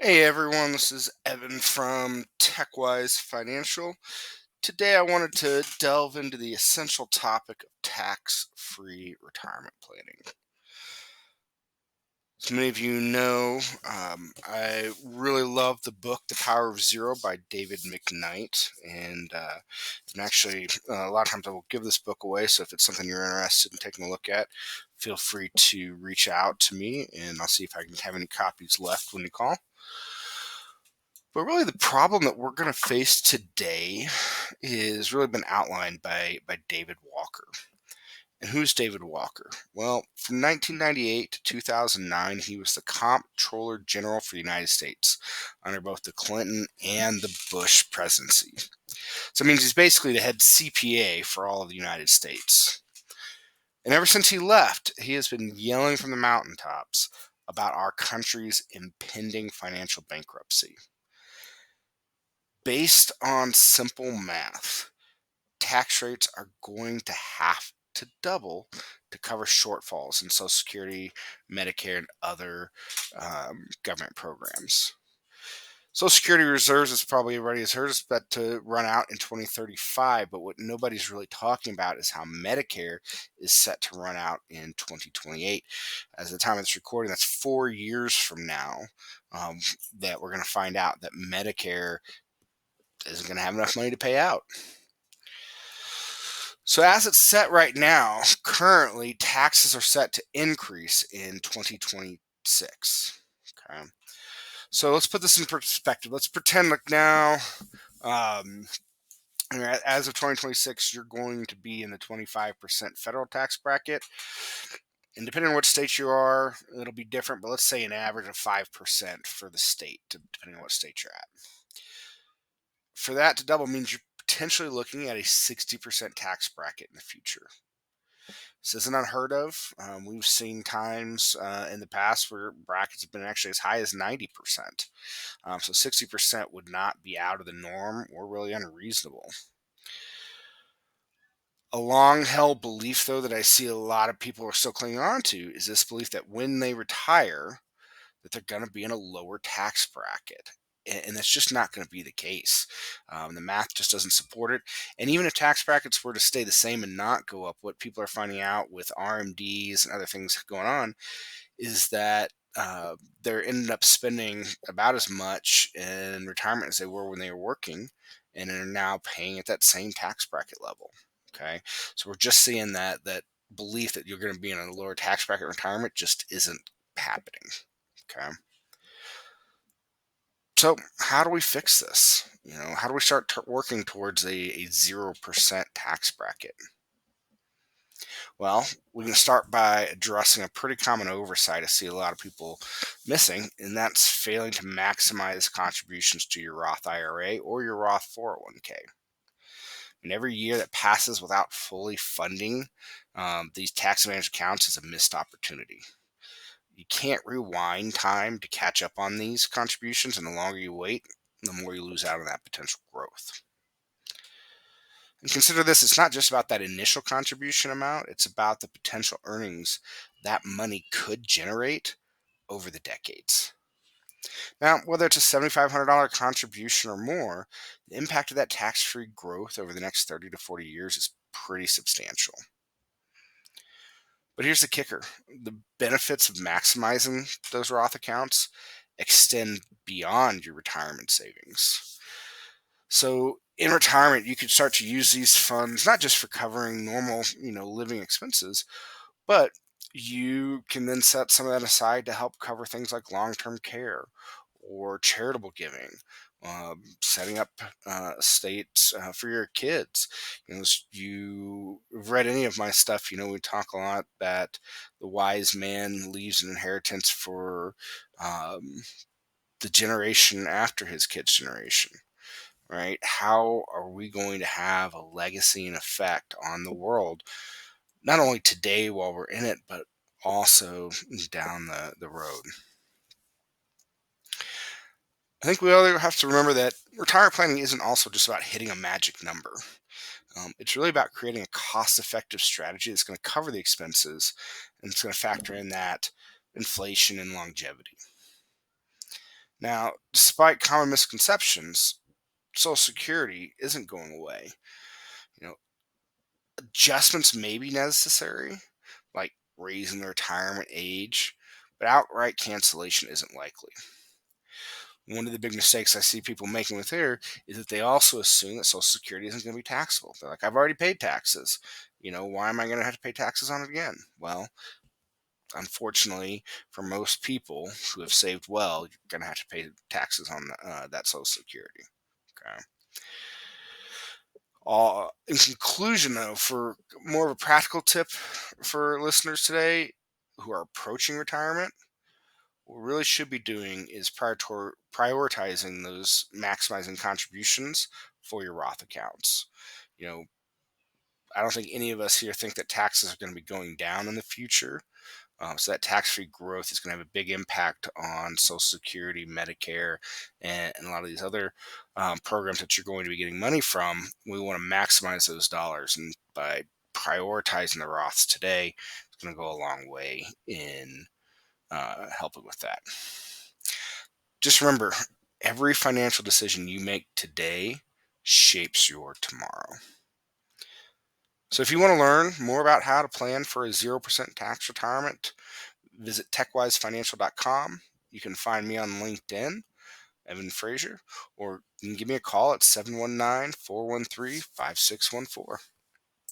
Hey everyone, this is Evan from Tekwise Financial. Today I wanted to delve into the essential topic of tax-free retirement planning. As many of you know, I really love the book The Power of Zero by David McKnight. And actually, a lot of times I will give this book away, so if it's something you're interested in taking a look at, feel free to reach out to me, and I'll see if I can have any copies left when you call. But really, the problem that we're going to face today is really been outlined by David Walker. And who's David Walker? Well, from 1998 to 2009, he was the Comptroller General for the United States under both the Clinton and the Bush presidency. So it means he's basically the head CPA for all of the United States. And ever since he left, he has been yelling from the mountaintops about our country's impending financial bankruptcy. Based on simple math, tax rates are going to have to double to cover shortfalls in Social Security, Medicare, and other government programs. Social Security reserves, as probably everybody has heard, is set to run out in 2035, but what nobody's really talking about is how Medicare is set to run out in 2028. As the time of this recording, that's 4 years from now, that we're going to find out that Medicare isn't going to have enough money to pay out. So as it's set right now, currently taxes are set to increase in 2026. Okay. So let's put this in perspective. Let's pretend like now, as of 2026, you're going to be in the 25% federal tax bracket. And depending on what state you are, it'll be different, but let's say an average of 5% for the state, depending on what state you're at. For that to double means you're potentially looking at a 60% tax bracket in the future. This isn't unheard of. We've seen times in the past where brackets have been actually as high as 90%. So 60% would not be out of the norm or really unreasonable. A long-held belief, though, that I see a lot of people are still clinging on to is this belief that when they retire, that they're going to be in a lower tax bracket. And that's just not going to be the case. The math just doesn't support it. And even if tax brackets were to stay the same and not go up, what people are finding out with RMDs and other things going on is that they're ended up spending about as much in retirement as they were when they were working, and are now paying at that same tax bracket level. Okay, so we're just seeing that belief that you're going to be in a lower tax bracket retirement just isn't happening. Okay. So how do we fix this? How do we start working towards a 0% tax bracket? Well, we can start by addressing a pretty common oversight I see a lot of people missing, and that's failing to maximize contributions to your Roth IRA or your Roth 401k. And every year that passes without fully funding these tax advantage accounts is a missed opportunity. You can't rewind time to catch up on these contributions, and the longer you wait, the more you lose out on that potential growth. And consider this, it's not just about that initial contribution amount, it's about the potential earnings that money could generate over the decades. Now, whether it's a $7,500 contribution or more, the impact of that tax-free growth over the next 30 to 40 years is pretty substantial. But here's the kicker. The benefits of maximizing those Roth accounts extend beyond your retirement savings. So in retirement, you could start to use these funds not just for covering normal, living expenses, but you can then set some of that aside to help cover things like long-term care or charitable giving, setting up estates for your kids. As you read any of my stuff, we talk a lot that the wise man leaves an inheritance for the generation after his kid's generation. Right? How are we going to have a legacy and effect on the world, not only today while we're in it, but also down the road? I think we all have to remember that retirement planning isn't also just about hitting a magic number. It's really about creating a cost-effective strategy that's going to cover the expenses, and it's going to factor in that inflation and longevity. Now, despite common misconceptions, Social Security isn't going away. You know, adjustments may be necessary, like raising the retirement age, but outright cancellation isn't likely. One of the big mistakes I see people making with here is that they also assume that Social Security isn't going to be taxable. They're like, I've already paid taxes. Why am I going to have to pay taxes on it again? Well, unfortunately, for most people who have saved well, you're going to have to pay taxes on that Social Security. Okay. In conclusion, though, for more of a practical tip for listeners today who are approaching retirement, what we really should be doing is prioritizing those maximizing contributions for your Roth accounts. You know, I don't think any of us here think that taxes are going to be going down in the future. So that tax-free growth is going to have a big impact on Social Security, Medicare, and a lot of these other programs that you're going to be getting money from. We want to maximize those dollars, and by prioritizing the Roths today, it's going to go a long way in helping with that. Just remember, every financial decision you make today shapes your tomorrow. So if you want to learn more about how to plan for a 0% tax retirement, visit tekwise You can find me on LinkedIn, Evan Frazier, or you can give me a call at 719-413-5614.